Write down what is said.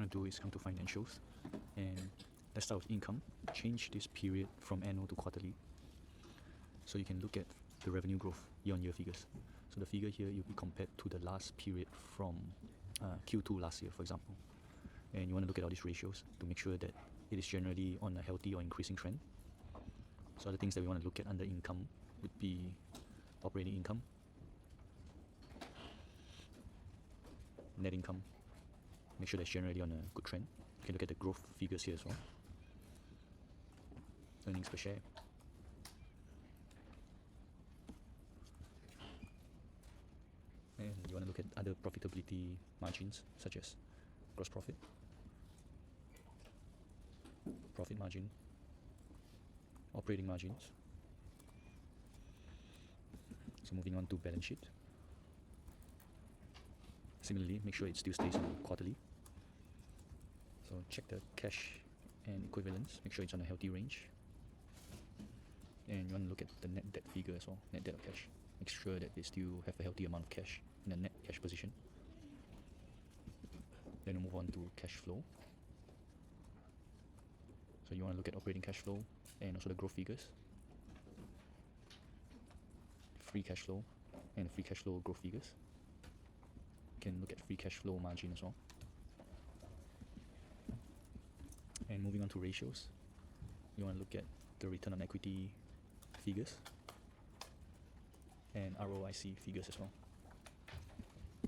want to do is come to financials, and let's start with income. Change this period from annual to quarterly, so you can look at the revenue growth year-on-year figures. So the figure here, you'll be compared to the last period from Q2 last year, for example. And you want to look at all these ratios to make sure that it is generally on a healthy or increasing trend. So other things that we want to look at under income would be operating income, net income. Make sure that's generally on a good trend. You can look at the growth figures here as well. Earnings per share. And you want to look at other profitability margins such as gross profit, profit margin, operating margins. So moving on to balance sheet. Similarly, make sure it still stays on quarterly. So check the cash and equivalents, make sure it's on a healthy range. And you want to look at the net debt figure as well, net debt of cash. Make sure that they still have a healthy amount of cash in a net cash position. Then we'll move on to cash flow. So you want to look at operating cash flow and also the growth figures, free cash flow and free cash flow growth figures. You can look at free cash flow margin as well. And moving on to ratios, you want to look at the return on equity figures and ROIC figures as well.